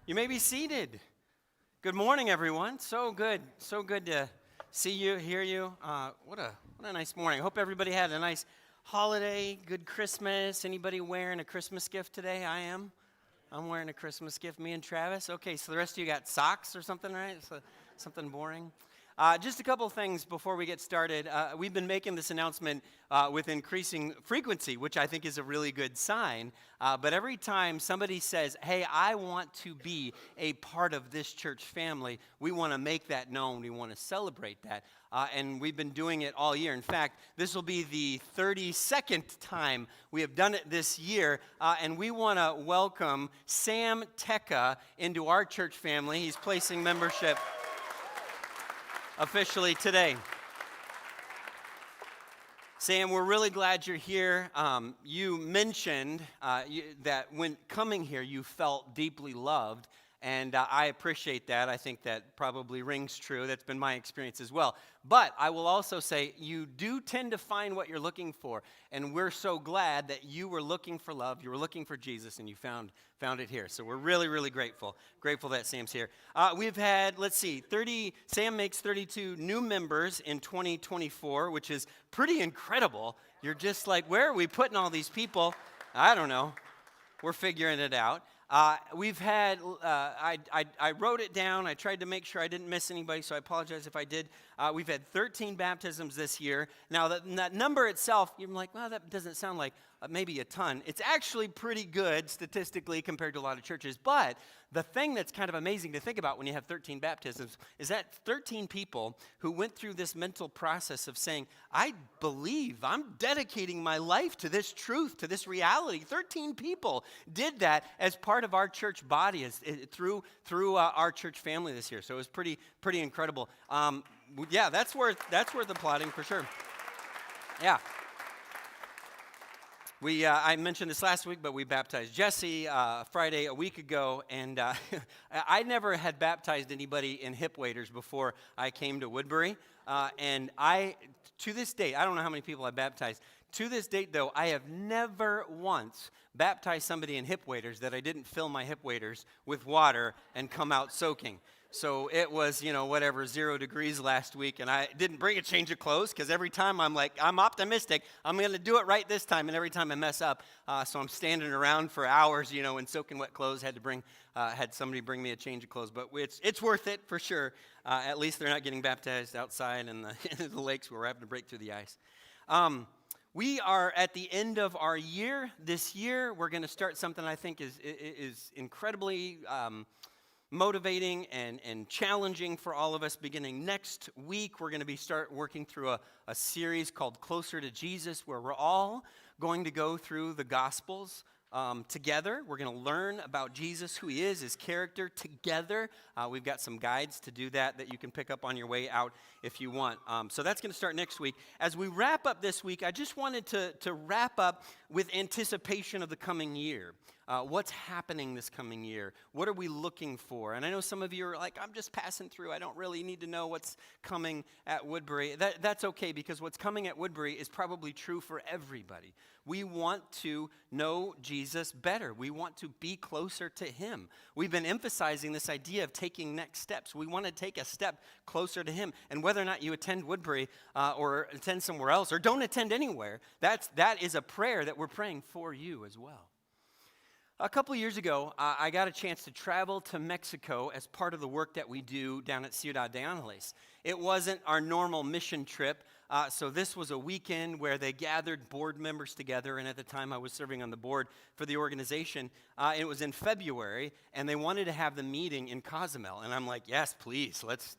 You may be seated. Good morning, everyone. So good to see you, hear you. What a nice morning. I hope everybody had a nice holiday, good Christmas. Anybody wearing a Christmas gift today? I am. I'm wearing a Christmas gift, me and Travis. Okay, so the rest of you got socks or something, right? So, something boring. Just a couple of things before we get started. We've been making this announcement with increasing frequency, which I think is a really good sign. But every time somebody says, hey, I want to be a part of this church family, we want to make that known. We want to celebrate that. And we've been doing it all year. In fact, this will be the 32nd time we have done it this year. And we want to welcome Sam Tecca into our church family. He's placing membership officially today. Sam, we're really glad you're here. You mentioned that when coming here, you felt deeply loved, and I appreciate that. I think that probably rings true. That's been my experience as well. But I will also say you do tend to find what you're looking for, and we're so glad that you were looking for love, you were looking for Jesus, and you found it here. So we're really, really grateful that Sam's here. We've had, Sam makes 32 new members in 2024, which is pretty incredible. You're just like, where are we putting all these people? I don't know. We're figuring it out. We've had, I wrote it down. I tried to make sure I didn't miss anybody, so I apologize if I did. We've had 13 baptisms this year. Now, that number itself, you're like, well, that doesn't sound like maybe a ton. It's actually pretty good statistically compared to a lot of churches. But the thing that's kind of amazing to think about when you have 13 baptisms is that 13 people who went through this mental process of saying, I believe, I'm dedicating my life to this truth, to this reality. 13 people did that as part of our church body through our church family this year. So it was pretty incredible. Yeah, that's worth applauding for sure. Yeah. I mentioned this last week, but we baptized Jesse Friday a week ago, and I never had baptized anybody in hip waders before I came to Woodbury, and to this date, I don't know how many people I baptized. To this date, though, I have never once baptized somebody in hip waders that I didn't fill my hip waders with water and come out soaking. So it was, 0 degrees last week, and I didn't bring a change of clothes because every time I'm optimistic, I'm going to do it right this time, and every time I mess up, so I'm standing around for hours, in soaking wet clothes. Had somebody bring me a change of clothes, but it's worth it for sure. At least they're not getting baptized outside in the lakes where we're having to break through the ice. We are at the end of our year. This year, we're going to start something I think is incredibly motivating and challenging for all of us. Beginning next week, we're going to start working through a series called Closer to Jesus, where we're all going to go through the Gospels together. We're going to learn about Jesus, who he is, his character together. We've got some guides to do that you can pick up on your way out if you want. So that's going to start next week. As we wrap up this week, I just wanted to wrap up with anticipation of the coming year. What's happening this coming year? What are we looking for? And I know some of you are like, I'm just passing through. I don't really need to know what's coming at Woodbury. That's okay, because what's coming at Woodbury is probably true for everybody. We want to know Jesus better. We want to be closer to him. We've been emphasizing this idea of taking next steps. We want to take a step closer to him. And whether or not you attend Woodbury or attend somewhere else or don't attend anywhere, that is a prayer that we're praying for you as well. A couple years ago, I got a chance to travel to Mexico as part of the work that we do down at Ciudad de Ángeles. It wasn't our normal mission trip, so this was a weekend where they gathered board members together, and at the time I was serving on the board for the organization. It was in February, and they wanted to have the meeting in Cozumel, and I'm like, yes, please, let's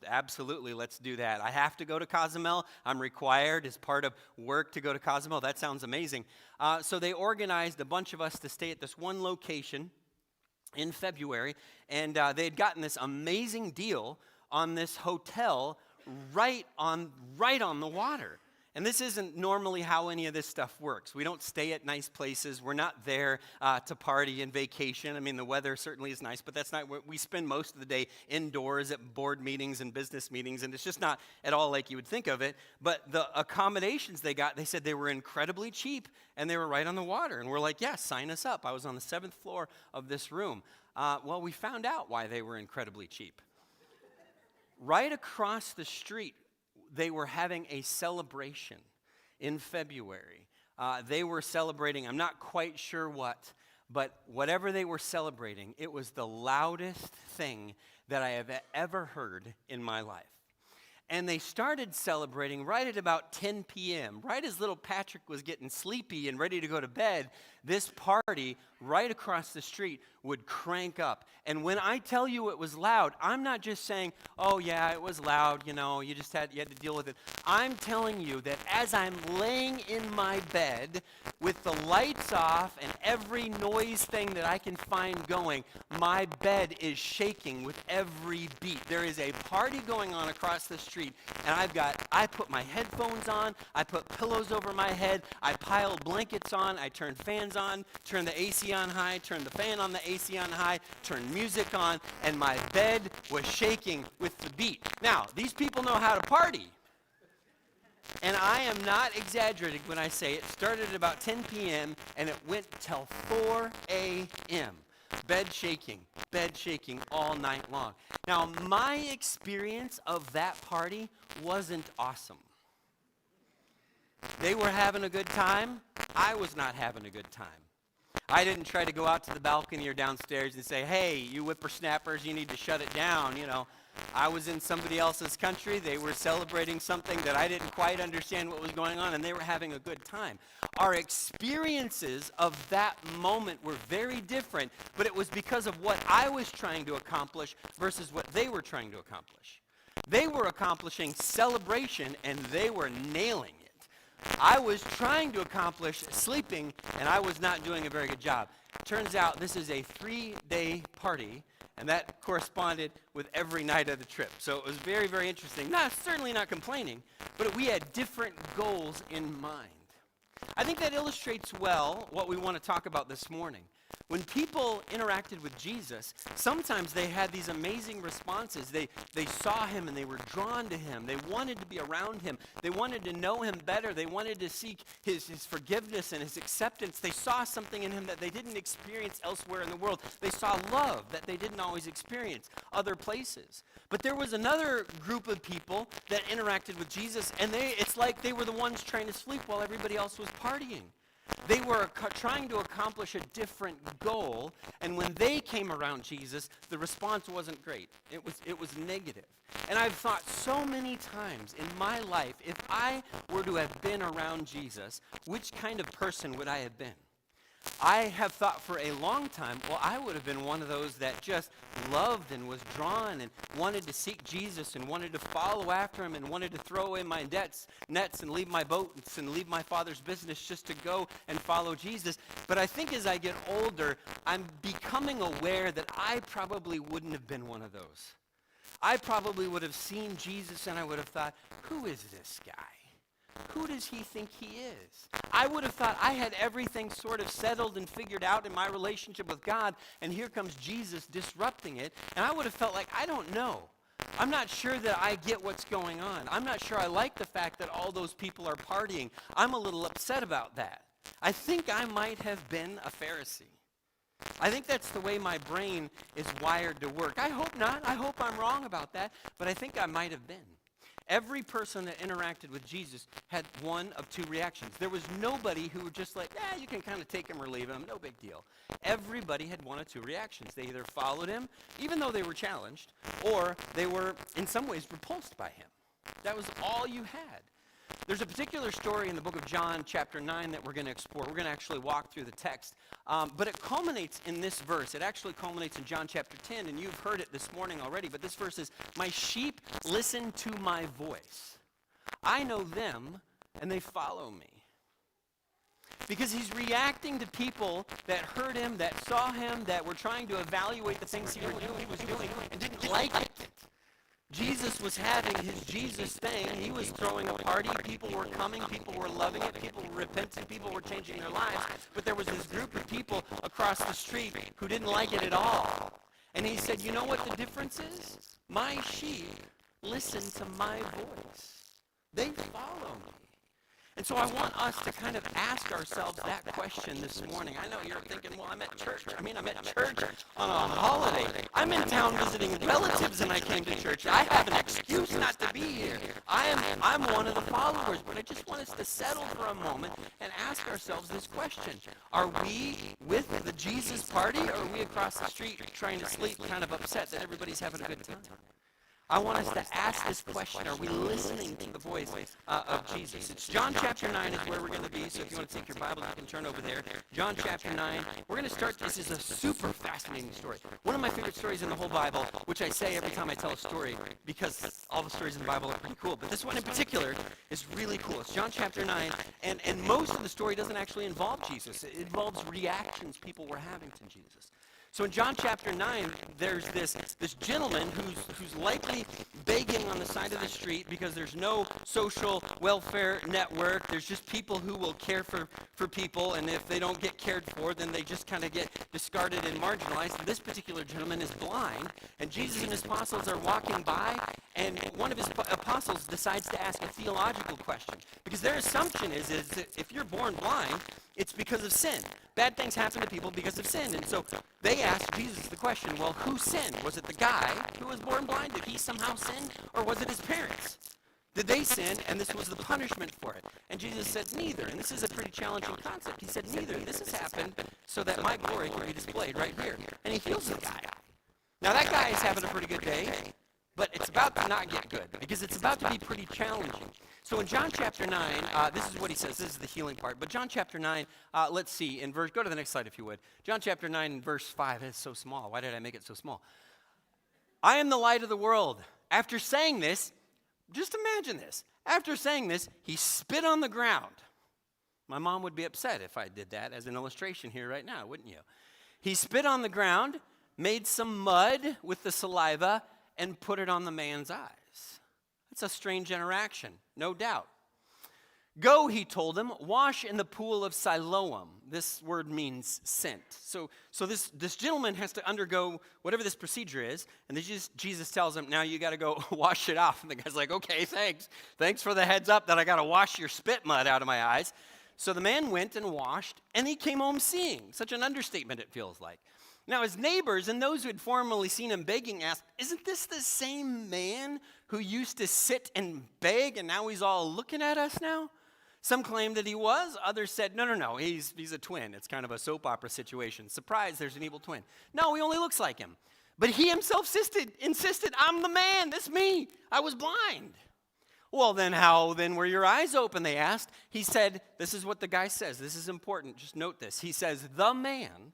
do that. I have to go to Cozumel. I'm required as part of work to go to Cozumel. That sounds amazing. So they organized a bunch of us to stay at this one location in February, and they had gotten this amazing deal on this hotel right on the water. And this isn't normally how any of this stuff works. We don't stay at nice places. We're not there to party and vacation. I mean, the weather certainly is nice, but that's not where we spend most of the day indoors at board meetings and business meetings, and it's just not at all like you would think of it. But the accommodations they got, they said they were incredibly cheap, and they were right on the water. And we're like, yeah, sign us up. I was on the 7th floor of this room. Well, we found out why they were incredibly cheap. Right across the street, they were having a celebration in February. They were celebrating, I'm not quite sure what, but whatever they were celebrating, it was the loudest thing that I have ever heard in my life. And they started celebrating right at about 10 p.m. Right as little Patrick was getting sleepy and ready to go to bed, this party right across the street would crank up. And when I tell you it was loud, I'm not just saying, oh yeah, it was loud, you know, you had to deal with it. I'm telling you that as I'm laying in my bed with the lights off and every noise thing that I can find going, my bed is shaking with every beat. There is a party going on across the street, and I put my headphones on, I put pillows over my head, I piled blankets on, I turned fans on, turned the AC on high, turned the fan on the AC on high, turned music on, and my bed was shaking with the beat. Now, these people know how to party. And I am not exaggerating when I say it started at about 10 p.m. and it went till 4 a.m. Bed shaking all night long. Now, my experience of that party wasn't awesome. They were having a good time. I was not having a good time. I didn't try to go out to the balcony or downstairs and say, hey, you whippersnappers, you need to shut it down, you know. I was in somebody else's country. They were celebrating something that I didn't quite understand what was going on, and they were having a good time. Our experiences of that moment were very different, but it was because of what I was trying to accomplish versus what they were trying to accomplish. They were accomplishing celebration, and they were nailing it. I was trying to accomplish sleeping, and I was not doing a very good job. Turns out this is a 3-day party, and that corresponded with every night of the trip. So it was very, very interesting. Certainly not complaining, but we had different goals in mind. I think that illustrates well what we want to talk about this morning. When people interacted with Jesus, sometimes they had these amazing responses. They saw him and they were drawn to him. They wanted to be around him. They wanted to know him better. They wanted to seek his forgiveness and his acceptance. They saw something in him that they didn't experience elsewhere in the world. They saw love that they didn't always experience other places. But there was another group of people that interacted with Jesus, and it's like they were the ones trying to sleep while everybody else was partying. They were trying to accomplish a different goal, and when they came around Jesus, the response wasn't great. It was negative. And I've thought so many times in my life, if I were to have been around Jesus, which kind of person would I have been? I have thought for a long time, well, I would have been one of those that just loved and was drawn and wanted to seek Jesus and wanted to follow after him and wanted to throw away my nets and leave my boats and leave my father's business just to go and follow Jesus. But I think as I get older, I'm becoming aware that I probably wouldn't have been one of those. I probably would have seen Jesus and I would have thought, who is this guy? Who does he think he is? I would have thought I had everything sort of settled and figured out in my relationship with God, and here comes Jesus disrupting it, and I would have felt like, I don't know. I'm not sure that I get what's going on. I'm not sure I like the fact that all those people are partying. I'm a little upset about that. I think I might have been a Pharisee. I think that's the way my brain is wired to work. I hope not. I hope I'm wrong about that, but I think I might have been. Every person that interacted with Jesus had one of two reactions. There was nobody who were just like, you can kind of take him or leave him, no big deal. Everybody had one of two reactions. They either followed him, even though they were challenged, or they were, in some ways, repulsed by him. That was all you had. There's a particular story in the book of John, chapter 9, that we're going to explore. We're going to actually walk through the text. But it culminates in this verse. It actually culminates in John chapter 10, and you've heard it this morning already. But this verse is, my sheep listen to my voice. I know them, and they follow me. Because he's reacting to people that heard him, that saw him, that were trying to evaluate the things he was doing, and didn't like it. Jesus was having his Jesus thing. He was throwing a party. People were coming. People were loving it. People were repenting. People were changing their lives. But there was this group of people across the street who didn't like it at all. And he said, you know what the difference is? My sheep listen to my voice. They follow me. And so I want us to kind of ask ourselves that question this morning. I know you're thinking, well, I'm at church. I'm at church on a holiday. I'm in town visiting relatives and I came to church. I have an excuse not to be here. I'm one of the followers, but I just want us to settle for a moment and ask ourselves this question. Are we with the Jesus party, or are we across the street trying to sleep, kind of upset that everybody's having a good time? I want us to ask this question. Are we listening to the voice of Jesus? It's John chapter 9 is where we're going to be, so if you want to take your Bible, you can turn over there. John chapter 9. We're going to start. This is a super fascinating story. One of my favorite stories in the whole Bible, which I say every time I tell a story, because all the stories in the Bible are pretty cool, but this one in particular is really cool. It's John chapter 9, and most of the story doesn't actually involve Jesus. It involves reactions people were having to Jesus. So in John chapter 9, there's this gentleman who's likely begging on the side of the street because there's no social welfare network. There's just people who will care for people, and if they don't get cared for, then they just kind of get discarded and marginalized. And this particular gentleman is blind, and Jesus and his apostles are walking by, and one of his apostles decides to ask a theological question. Because their assumption is that if you're born blind, it's because of sin. Bad things happen to people because of sin. And so they asked Jesus the question, well, who sinned? Was it the guy who was born blind? Did he somehow sin? Or was it his parents? Did they sin, and this was the punishment for it? And Jesus said, neither. And this is a pretty challenging concept. He said, neither. This has happened so that my glory can be displayed right here. And he heals the guy. Now, that guy is having a pretty good day, but it's about to not get good because it's about to be pretty challenging. So in John chapter 9, this is what he says. This is the healing part. But John chapter 9, let's see, go to the next slide if you would. John chapter 9 verse 5, it's so small. Why did I make it so small? I am the light of the world. After saying this, just imagine this. After saying this, he spit on the ground. My mom would be upset if I did that as an illustration here right now, wouldn't you? He spit on the ground, made some mud with the saliva, and put it on the man's eyes. It's a strange interaction, no doubt. Go, he told him, wash in the pool of Siloam. This word means sent. So this gentleman has to undergo whatever this procedure is, and Jesus tells him, now you got to go wash it off. And the guy's like, okay, thanks. Thanks for the heads up that I got to wash your spit mud out of my eyes. So the man went and washed, and he came home seeing. Such an understatement, it feels like. Now, his neighbors and those who had formerly seen him begging asked, isn't this the same man who used to sit and beg, and now he's all looking at us now? Some claimed that he was. Others said, no, he's a twin. It's kind of a soap opera situation. Surprise, there's an evil twin. No, he only looks like him. But he himself insisted, I'm the man, that's me. I was blind. Well, then how then were your eyes open, they asked. He said, this is what the guy says. This is important. Just note this. He says, the man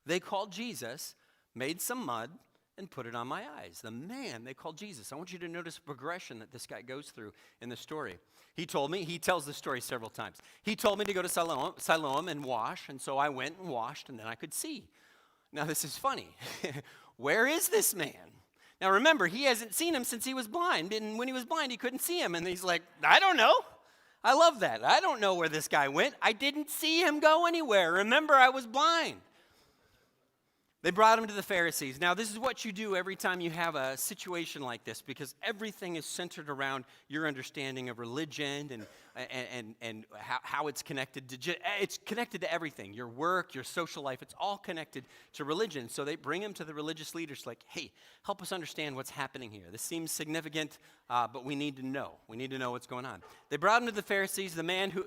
they called Jesus made some mud and put it on my eyes. The man they called Jesus. I want you to notice the progression that this guy goes through in the story. He tells the story several times. He told me to go to Siloam and wash, and so I went and washed, and then I could see. Now, this is funny. Where is this man? Now, remember, he hasn't seen him since he was blind, and when he was blind, he couldn't see him, and he's like, I don't know. I love that. I don't know where this guy went. I didn't see him go anywhere. Remember, I was blind. They brought him to the Pharisees. Now, this is what you do every time you have a situation like this, because everything is centered around your understanding of religion and how it's connected to everything. Your work, your social life, it's all connected to religion. So they bring him to the religious leaders like, hey, help us understand what's happening here. This seems significant, but we need to know. We need to know what's going on. They brought him to the Pharisees, the man who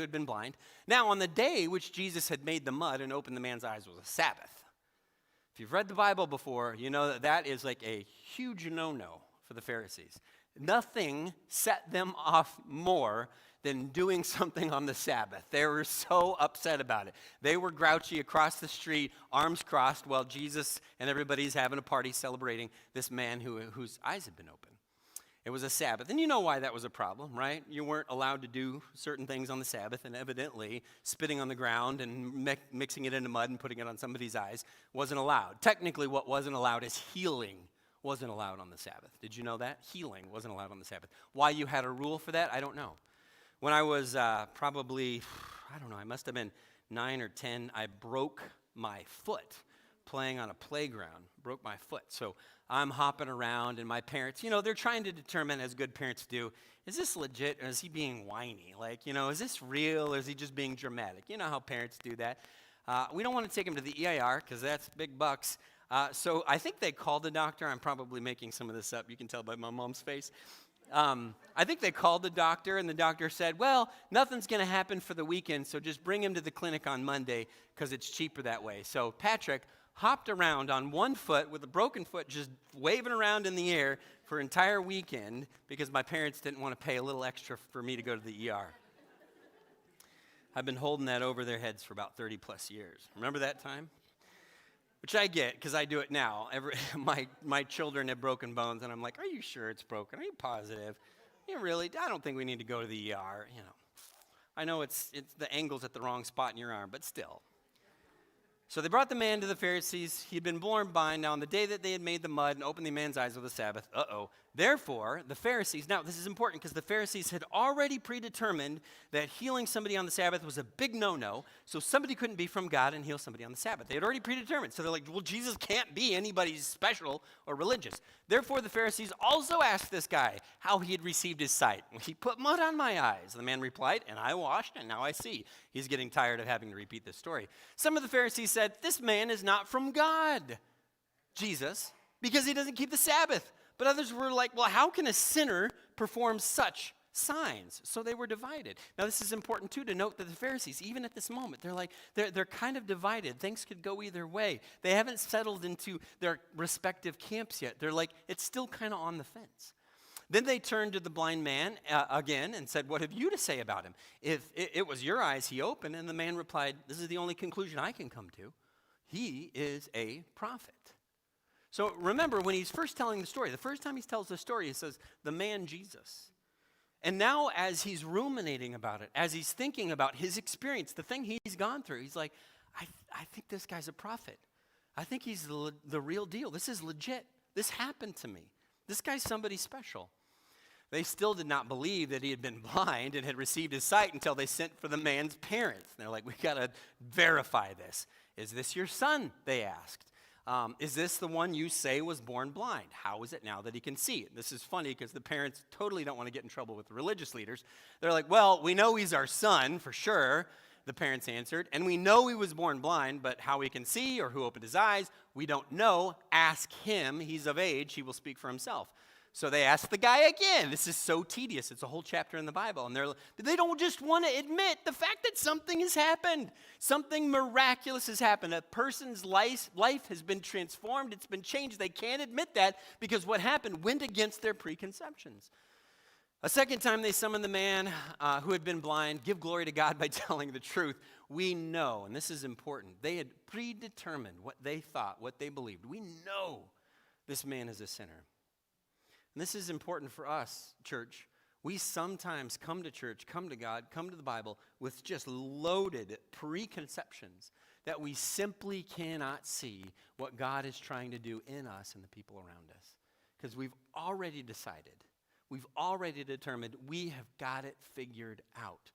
had been blind. Now, on the day which Jesus had made the mud and opened the man's eyes was a Sabbath. If you've read the Bible before, you know that is like a huge no-no for the Pharisees. Nothing set them off more than doing something on the Sabbath. They were so upset about it. They were grouchy across the street, arms crossed, while Jesus and everybody's having a party celebrating this man whose eyes had been opened. It was a Sabbath. And you know why that was a problem, right? You weren't allowed to do certain things on the Sabbath, and evidently spitting on the ground and mixing it into mud and putting it on somebody's eyes wasn't allowed. Technically, what wasn't allowed is healing wasn't allowed on the Sabbath. Did you know that? Healing wasn't allowed on the Sabbath. Why you had a rule for that, I don't know. When I was I must have been 9 or 10, I broke my foot playing on a playground, broke my foot. So I'm hopping around, and my parents, they're trying to determine, as good parents do, is this legit or is he being whiny? Like, is this real or is he just being dramatic? You know how parents do that. We don't want to take him to the EIR because that's big bucks. So I think they called the doctor. I'm probably making some of this up. You can tell by my mom's face. I think they called the doctor, and the doctor said, well, nothing's going to happen for the weekend, so just bring him to the clinic on Monday because it's cheaper that way. So Patrick hopped around on one foot with a broken foot, just waving around in the air for an entire weekend because my parents didn't want to pay a little extra for me to go to the ER. I've been holding that over their heads for about 30 plus years. Remember that time? Which I get because I do it now. My children have broken bones, and I'm like, are you sure it's broken? Are you positive? Yeah, really? I don't think we need to go to the ER. I know it's the angle's at the wrong spot in your arm, but still. So they brought the man to the Pharisees. He'd been born blind. Now on the day that they had made the mud and opened the man's eyes with the Sabbath, therefore, the Pharisees, now this is important because the Pharisees had already predetermined that healing somebody on the Sabbath was a big no-no, so somebody couldn't be from God and heal somebody on the Sabbath. They had already predetermined. So they're like, well, Jesus can't be anybody special or religious. Therefore, the Pharisees also asked this guy how he had received his sight. Well, he put mud on my eyes. The man replied, and I washed, and now I see. He's getting tired of having to repeat this story. Some of the Pharisees said, this man is not from God, Jesus, because he doesn't keep the Sabbath. But others were like, well, how can a sinner perform such signs? So they were divided. Now, this is important, too, to note that the Pharisees, even at this moment, they're kind of divided. Things could go either way. They haven't settled into their respective camps yet. They're like, it's still kind of on the fence. Then they turned to the blind man again and said, what have you to say about him? If it was your eyes he opened, and the man replied, this is the only conclusion I can come to. He is a prophet. So remember, when he's first telling the story, the first time he tells the story, he says, the man Jesus. And now as he's ruminating about it, as he's thinking about his experience, the thing he's gone through, he's like, I think this guy's a prophet. I think he's the real deal. This is legit. This happened to me. This guy's somebody special. They still did not believe that he had been blind and had received his sight until they sent for the man's parents. And they're like, we got to verify this. Is this your son? They asked. Is this the one you say was born blind? How is it now that he can see? This is funny because the parents totally don't want to get in trouble with the religious leaders. They're like, well, we know he's our son for sure, the parents answered, and we know he was born blind, but how he can see or who opened his eyes, we don't know. Ask him. He's of age. He will speak for himself. So they asked the guy again. This is so tedious. It's a whole chapter in the Bible. And they don't just want to admit the fact that something has happened. Something miraculous has happened. A person's life has been transformed. It's been changed. They can't admit that because what happened went against their preconceptions. A second time they summoned the man who had been blind. Give glory to God by telling the truth. We know, and this is important, they had predetermined what they thought, what they believed. We know this man is a sinner. And this is important for us, church. We sometimes come to church, come to God, come to the Bible with just loaded preconceptions that we simply cannot see what God is trying to do in us and the people around us. Because we've already decided, we've already determined we have got it figured out.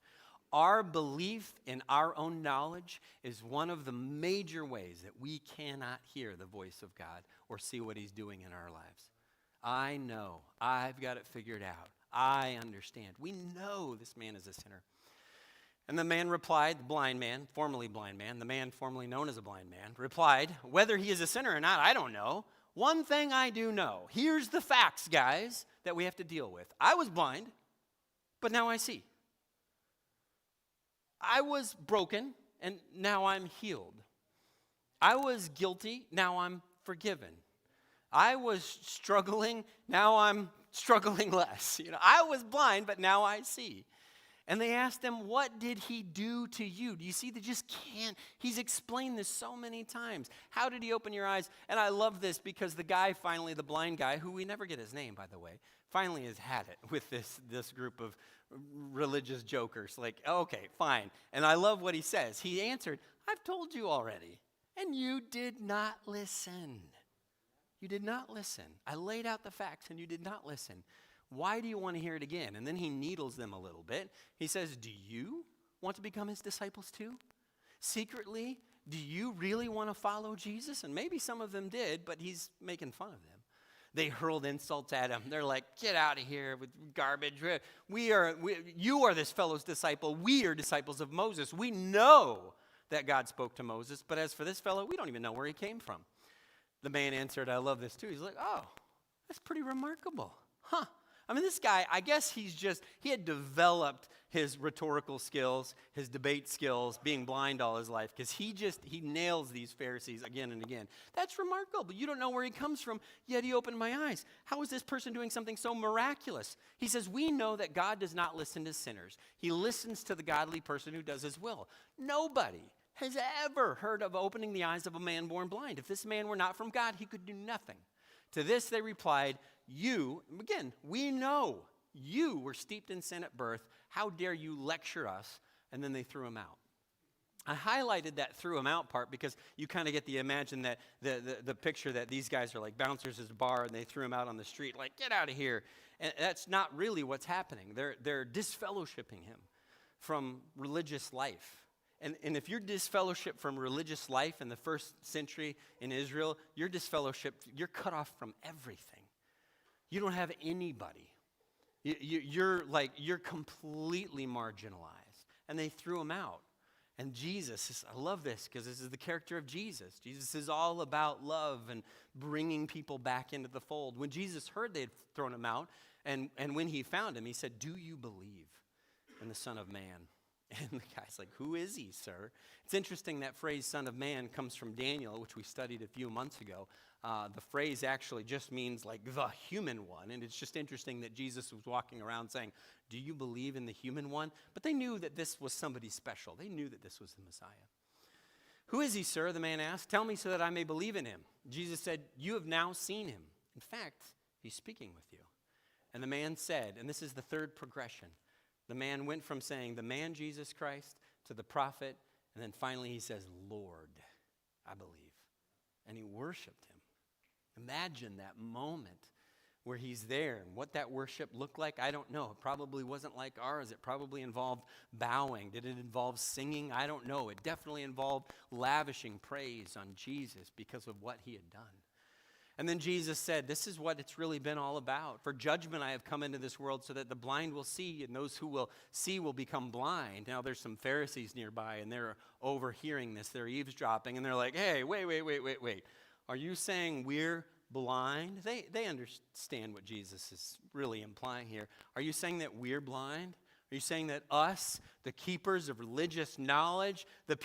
Our belief in our own knowledge is one of the major ways that we cannot hear the voice of God or see what he's doing in our lives. I know. I've got it figured out. I understand. We know this man is a sinner. And the man replied, the blind man, formerly blind man, the man formerly known as a blind man, replied, whether he is a sinner or not, I don't know. One thing I do know. Here's the facts, guys, that we have to deal with. I was blind, but now I see. I was broken, and now I'm healed. I was guilty, now I'm forgiven. I was struggling, now I'm struggling less. I was blind, but now I see. And they asked him, what did he do to you? Do you see? They just can't. He's explained this so many times. How did he open your eyes? And I love this because the guy finally, the blind guy, who we never get his name, by the way, finally has had it with this group of religious jokers. Like, okay, fine. And I love what he says. He answered, I've told you already, and you did not listen. You did not listen. I laid out the facts and you did not listen. Why do you want to hear it again? And then he needles them a little bit. He says, do you want to become his disciples too? Secretly, Do you really want to follow Jesus? And maybe some of them did, but he's making fun of them. They hurled insults at him. They're like, get out of here with garbage. You are this fellow's disciple. We are disciples of Moses. We know that God spoke to Moses, but as for this fellow, we don't even know where he came from. The man answered, I love this too. He's like, oh, that's pretty remarkable. Huh. I mean, this guy, I guess he had developed his rhetorical skills, his debate skills, being blind all his life, because he nails these Pharisees again and again. That's remarkable, but you don't know where he comes from, yet he opened my eyes. How is this person doing something so miraculous? He says, we know that God does not listen to sinners. He listens to the godly person who does his will. Nobody has ever heard of opening the eyes of a man born blind. If this man were not from God, he could do nothing. To this they replied, we know you were steeped in sin at birth. How dare you lecture us? And then they threw him out. I highlighted that threw him out part because you kind of get imagine that the picture that these guys are like bouncers at a bar and they threw him out on the street, like, get out of here. And that's not really what's happening. They're disfellowshipping him from religious life. And if you're disfellowshipped from religious life in the first century in Israel, you're disfellowshipped, you're cut off from everything. You don't have anybody. You're completely marginalized. And they threw him out. And Jesus, I love this because this is the character of Jesus. Jesus is all about love and bringing people back into the fold. When Jesus heard they had thrown him out, and when he found him, he said, do you believe in the Son of Man? And the guy's like, who is he, sir? It's interesting that phrase, Son of Man, comes from Daniel, which we studied a few months ago. The phrase actually just means like the human one. And it's just interesting that Jesus was walking around saying, do you believe in the human one? But they knew that this was somebody special. They knew that this was the Messiah. Who is he, sir? The man asked. Tell me so that I may believe in him. Jesus said, you have now seen him. In fact, he's speaking with you. And the man said, and this is the third progression. The man went from saying, the man Jesus Christ, to the prophet, and then finally he says, Lord, I believe. And he worshiped him. Imagine that moment where he's there and what that worship looked like. I don't know. It probably wasn't like ours. It probably involved bowing. Did it involve singing? I don't know. It definitely involved lavishing praise on Jesus because of what he had done. And then Jesus said, this is what it's really been all about. For judgment I have come into this world so that the blind will see and those who will see will become blind. Now there's some Pharisees nearby and they're overhearing this. They're eavesdropping and they're like, hey, wait. Are you saying we're blind? They understand what Jesus is really implying here. Are you saying that we're blind? Are you saying that us, the keepers of religious knowledge, the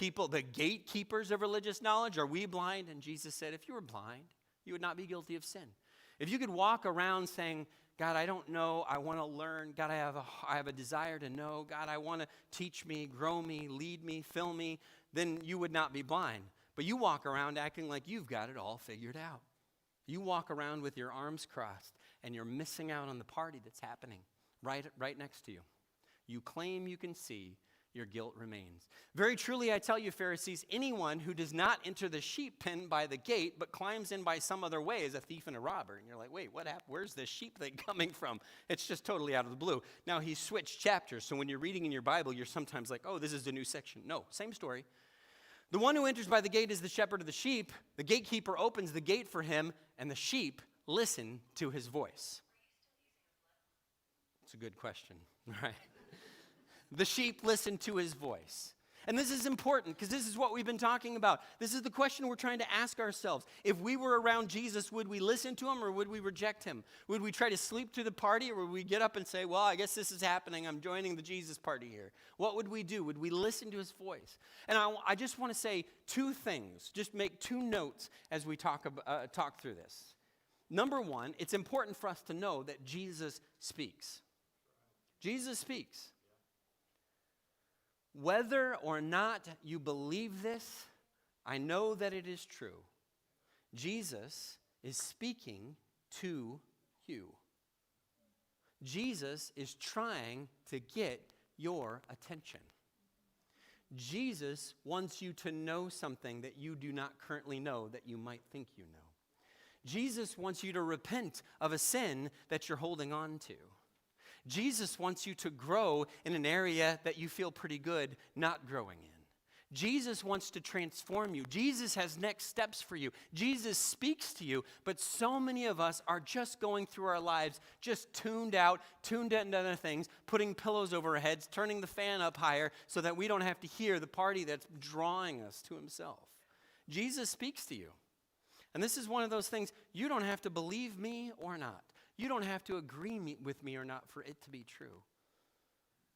gatekeepers of religious knowledge, are we blind? And Jesus said, if you were blind, you would not be guilty of sin. If you could walk around saying, God, I don't know, I want to learn. God, I have a desire to know. God, I want to teach me, grow me, lead me, fill me. Then you would not be blind. But you walk around acting like you've got it all figured out. You walk around with your arms crossed and you're missing out on the party that's happening right next to you. You claim you can see, your guilt remains. Very truly, I tell you, Pharisees, anyone who does not enter the sheep pen by the gate, but climbs in by some other way is a thief and a robber. And you're like, wait, what happened? Where's this sheep thing coming from? It's just totally out of the blue. Now, he switched chapters, so when you're reading in your Bible, you're sometimes like, oh, this is a new section. No, same story. The one who enters by the gate is the shepherd of the sheep. The gatekeeper opens the gate for him, and the sheep listen to his voice. It's a good question, right? The sheep listen to his voice. And this is important because this is what we've been talking about. This is the question we're trying to ask ourselves. If we were around Jesus, would we listen to him or would we reject him? Would we try to sleep through the party or would we get up and say, well, I guess this is happening. I'm joining the Jesus party here. What would we do? Would we listen to his voice? And I just want to say two things. Just make two notes as we talk through this. Number one, it's important for us to know that Jesus speaks. Jesus speaks. Whether or not you believe this, I know that it is true. Jesus is speaking to you. Jesus is trying to get your attention. Jesus wants you to know something that you do not currently know that you might think you know. Jesus wants you to repent of a sin that you're holding on to. Jesus wants you to grow in an area that you feel pretty good not growing in. Jesus wants to transform you. Jesus has next steps for you. Jesus speaks to you, but so many of us are just going through our lives, just tuned out, tuned into other things, putting pillows over our heads, turning the fan up higher so that we don't have to hear the party that's drawing us to himself. Jesus speaks to you. And this is one of those things, you don't have to believe me or not. You don't have to agree with me or not for it to be true.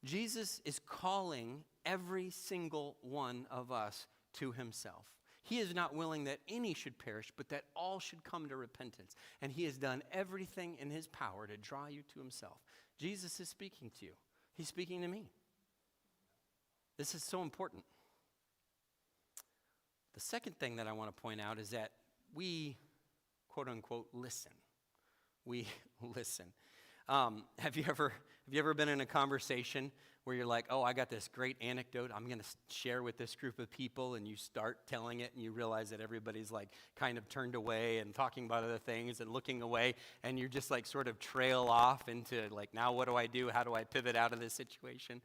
Jesus is calling every single one of us to himself. He is not willing that any should perish, but that all should come to repentance. And he has done everything in his power to draw you to himself. Jesus is speaking to you. He's speaking to me. This is so important. The second thing that I want to point out is that we, quote unquote, listen. We listen. Have you ever been in a conversation where you're like, oh, I got this great anecdote I'm going to share with this group of people, and you start telling it, and you realize that everybody's like kind of turned away and talking about other things and looking away, and you just like sort of trail off into like, now what do I do? How do I pivot out of this situation?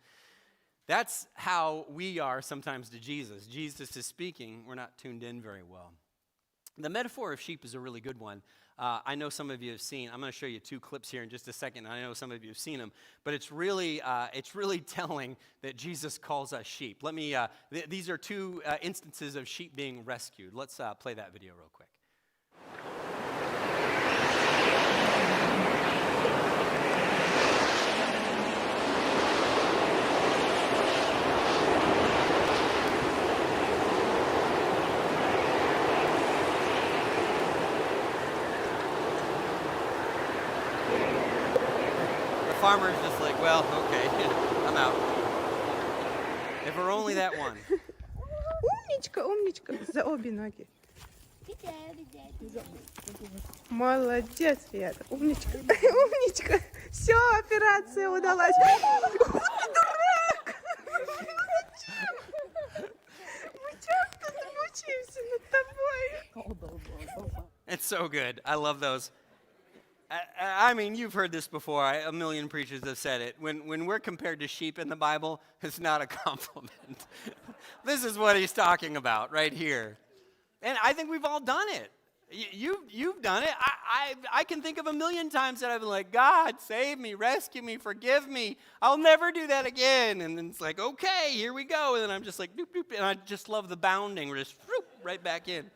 That's how we are sometimes to Jesus. Jesus is speaking. We're not tuned in very well. The metaphor of sheep is a really good one. I know some of you have seen. I'm going to show you 2 clips here in just a second. I know some of you have seen them, but it's really telling that Jesus calls us sheep. Let me. These are 2 instances of sheep being rescued. Let's play that video real quick. Farmer's just like, well, okay, I'm out. If we're only that one. Умничка, умничка. За обе ноги. Молодец, Вета. Умничка. Умничка. Все, операция удалась. Дурак! Мы часто замучаемся над тобой. It's so good. I love those. I mean, you've heard this before. A million preachers have said it. When we're compared to sheep in the Bible, it's not a compliment. This is what he's talking about right here. And I think we've all done it. You've done it. I can think of a million times that I've been like, God, save me, rescue me, forgive me. I'll never do that again. And then it's like, okay, here we go. And then I'm just like, doop, doop. And I just love the bounding. We're just right back in.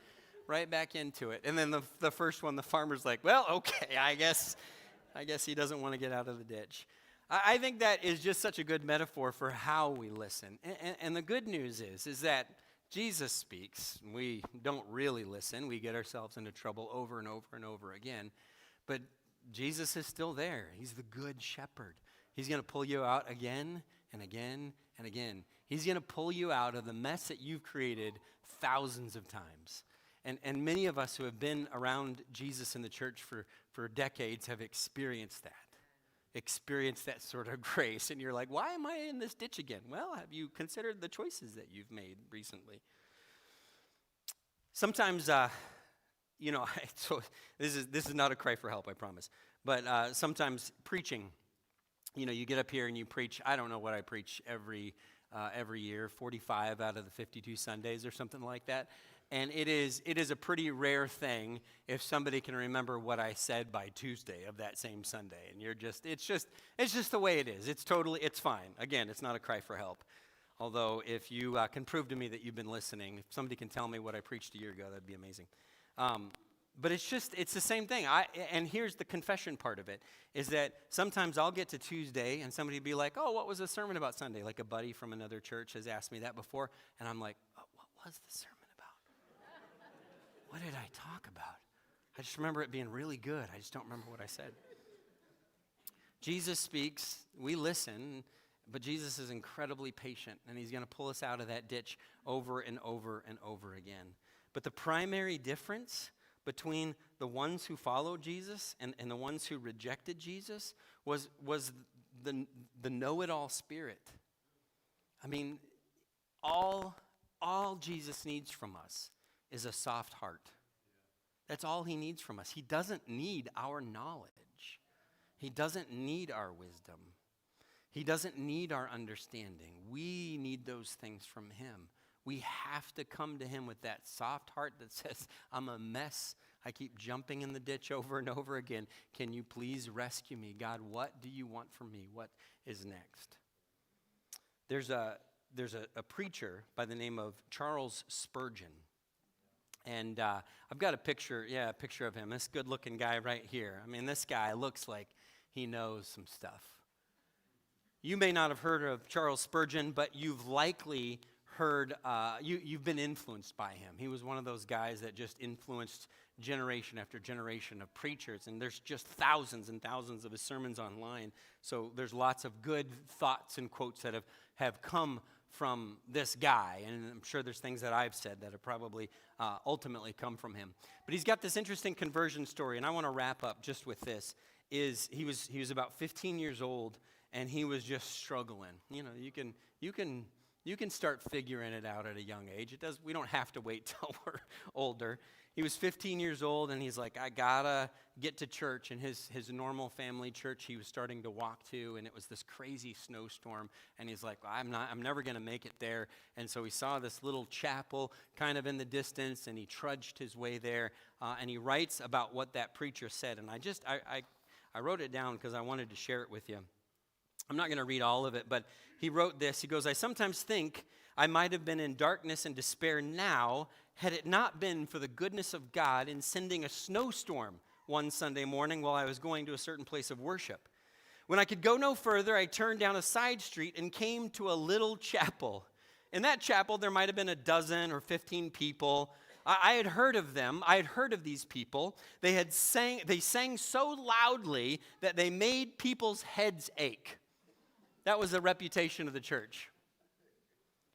Right back into it. And then the first one, the farmer's like, well, okay, I guess he doesn't want to get out of the ditch. I think that is just such a good metaphor for how we listen. And the good news is that Jesus speaks. We don't really listen. We get ourselves into trouble over and over and over again. But Jesus is still there. He's the good shepherd. He's going to pull you out again and again and again. He's going to pull you out of the mess that you've created thousands of times. And many of us who have been around Jesus in the church for decades have experienced that sort of grace. And you're like, why am I in this ditch again? Well, have you considered the choices that you've made recently? Sometimes, so this is not a cry for help, I promise. But sometimes preaching, you get up here and you preach. I don't know what I preach every year, 45 out of the 52 Sundays or something like that. And it is a pretty rare thing if somebody can remember what I said by Tuesday of that same Sunday. And it's just the way it is. It's fine. Again, it's not a cry for help. Although if you can prove to me that you've been listening, if somebody can tell me what I preached a year ago, that'd be amazing. But it's the same thing. And here's the confession part of it, is that sometimes I'll get to Tuesday and somebody will be like, oh, what was the sermon about Sunday? Like a buddy from another church has asked me that before. And I'm like, oh, what was the sermon? What did I talk about? I just remember it being really good. I just don't remember what I said. Jesus speaks, we listen, but Jesus is incredibly patient, and he's going to pull us out of that ditch over and over and over again. But the primary difference between the ones who followed Jesus and the ones who rejected Jesus was the know-it-all spirit. I mean, all Jesus needs from us is a soft heart. That's all he needs from us. He doesn't need our knowledge. He doesn't need our wisdom. He doesn't need our understanding. We need those things from him. We have to come to him with that soft heart that says, I'm a mess. I keep jumping in the ditch over and over again. Can you please rescue me? God, what do you want from me? What is next? There's a preacher by the name of Charles Spurgeon. And I've got a picture of him. This good-looking guy right here. I mean, this guy looks like he knows some stuff. You may not have heard of Charles Spurgeon, but you've likely heard, you've been influenced by him. He was one of those guys that just influenced generation after generation of preachers, and there's just thousands and thousands of his sermons online. So there's lots of good thoughts and quotes that have come from this guy, and I'm sure there's things that I've said that have probably ultimately come from him. But he's got this interesting conversion story, and I want to wrap up just with this. He was about 15 years old, and he was just struggling. You know, you can start figuring it out at a young age. We don't have to wait till we're older. He was 15 years old, and he's like, I gotta get to church. And his normal family church he was starting to walk to, and it was this crazy snowstorm. And he's like, I'm never gonna make it there. And so he saw this little chapel kind of in the distance, and he trudged his way there. And he writes about what that preacher said. And I wrote it down because I wanted to share it with you. I'm not going to read all of it, but he wrote this. He goes, I sometimes think I might have been in darkness and despair now had it not been for the goodness of God in sending a snowstorm one Sunday morning while I was going to a certain place of worship. When I could go no further, I turned down a side street and came to a little chapel. In that chapel, there might have been a dozen or 15 people. I had heard of them. I had heard of these people. They sang so loudly that they made people's heads ache. That was the reputation of the church.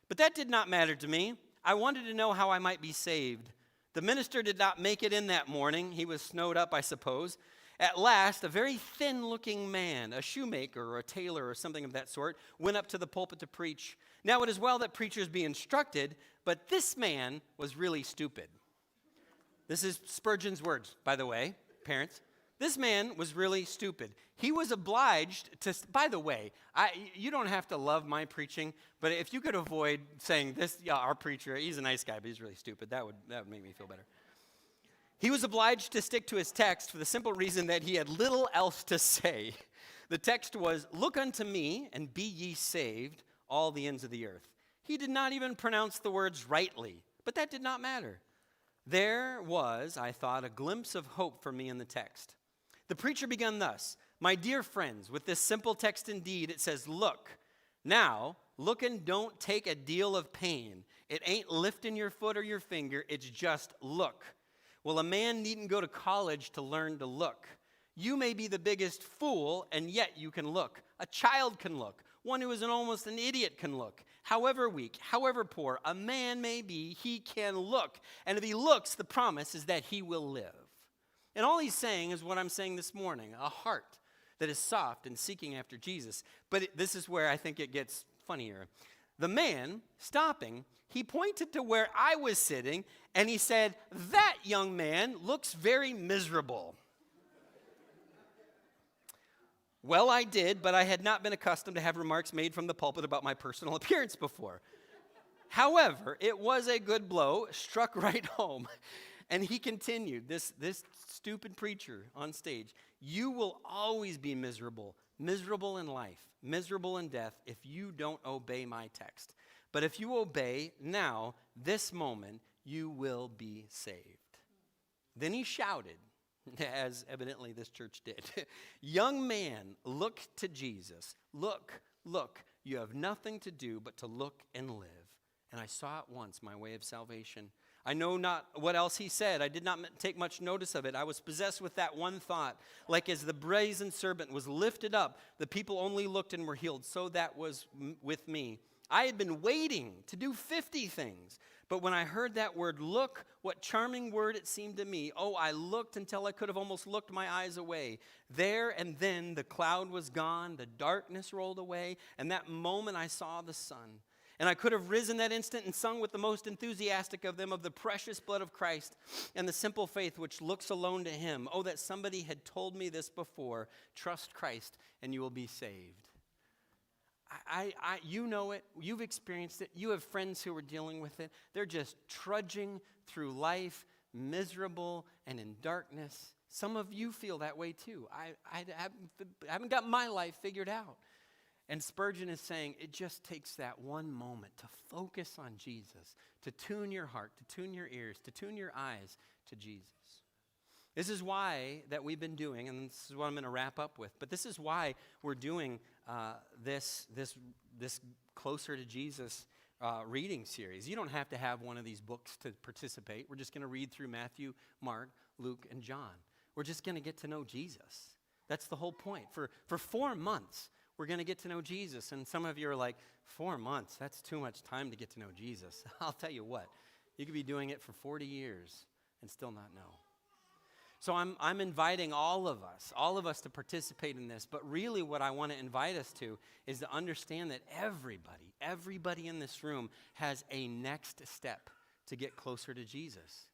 But that did not matter to me. I wanted to know how I might be saved. The minister did not make it in that morning. He was snowed up, I suppose. At last, a very thin-looking man, a shoemaker or a tailor or something of that sort, went up to the pulpit to preach. Now, it is well that preachers be instructed, but this man was really stupid. This is Spurgeon's words, by the way, parents. This man was really stupid. He was obliged to, by the way, you don't have to love my preaching, but if you could avoid saying this, our preacher, he's a nice guy, but he's really stupid, that would make me feel better. He was obliged to stick to his text for the simple reason that he had little else to say. The text was, look unto me and be ye saved, all the ends of the earth. He did not even pronounce the words rightly, but that did not matter. There was, I thought, a glimpse of hope for me in the text. The preacher began thus, my dear friends, with this simple text indeed, it says, look. Now, look and don't take a deal of pain. It ain't lifting your foot or your finger, it's just look. Well, a man needn't go to college to learn to look. You may be the biggest fool, and yet you can look. A child can look. One who is almost an idiot can look. However weak, however poor a man may be, he can look. And if he looks, the promise is that he will live. And all he's saying is what I'm saying this morning, a heart that is soft and seeking after Jesus. But this is where I think it gets funnier. The man, stopping, he pointed to where I was sitting, and he said, that young man looks very miserable. Well, I did, but I had not been accustomed to have remarks made from the pulpit about my personal appearance before. However, it was a good blow, struck right home. And he continued, this stupid preacher on stage, you will always be miserable in life, miserable in death if you don't obey my text. But if you obey now, this moment, you will be saved. Then he shouted, as evidently this church did, young man, look to Jesus. Look, you have nothing to do but to look and live. And I saw at once my way of salvation. I know not what else he said. I did not take much notice of it. I was possessed with that one thought. Like as the brazen serpent was lifted up, the people only looked and were healed. So that was with me. I had been waiting to do 50 things. But when I heard that word, look, what charming word it seemed to me. Oh, I looked until I could have almost looked my eyes away. There and then the cloud was gone, the darkness rolled away, and that moment I saw the sun. And I could have risen that instant and sung with the most enthusiastic of them of the precious blood of Christ and the simple faith which looks alone to him. Oh, that somebody had told me this before. Trust Christ and you will be saved. You know it. You've experienced it. You have friends who are dealing with it. They're just trudging through life, miserable and in darkness. Some of you feel that way too. I haven't got my life figured out. And Spurgeon is saying it just takes that one moment to focus on Jesus, to tune your heart, to tune your ears, to tune your eyes to Jesus. This is why that we've been doing, and this is what I'm going to wrap up with, but this is why we're doing this Closer to Jesus reading series. You don't have to have one of these books to participate. We're just going to read through Matthew, Mark, Luke, and John. We're just going to get to know Jesus. That's the whole point. For 4 months, we're going to get to know Jesus. And some of you are like, 4 months, that's too much time to get to know Jesus. I'll tell you what, you could be doing it for 40 years and still not know. So I'm inviting all of us to participate in this. But really what I want to invite us to is to understand that everybody in this room has a next step to get closer to Jesus.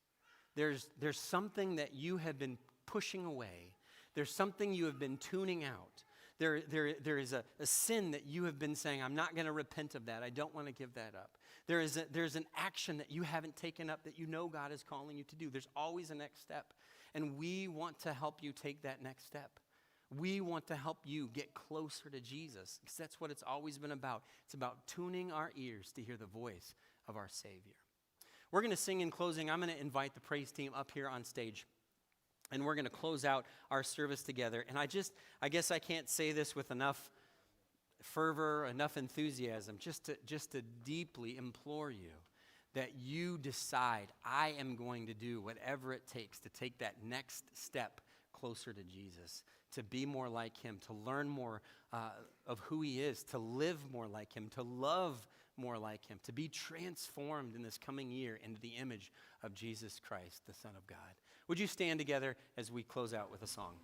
There's something that you have been pushing away. There's something you have been tuning out. There is a sin that you have been saying, I'm not going to repent of that. I don't want to give that up. There's an action that you haven't taken up that you know God is calling you to do. There's always a next step. And we want to help you take that next step. We want to help you get closer to Jesus because that's what it's always been about. It's about tuning our ears to hear the voice of our Savior. We're going to sing in closing. I'm going to invite the praise team up here on stage. And we're going to close out our service together. And I guess I can't say this with enough fervor, enough enthusiasm, just to deeply implore you that you decide, I am going to do whatever it takes to take that next step closer to Jesus, to be more like him, to learn more of who he is, to live more like him, to love more like him, to be transformed in this coming year into the image of Jesus Christ, the Son of God. Would you stand together as we close out with a song?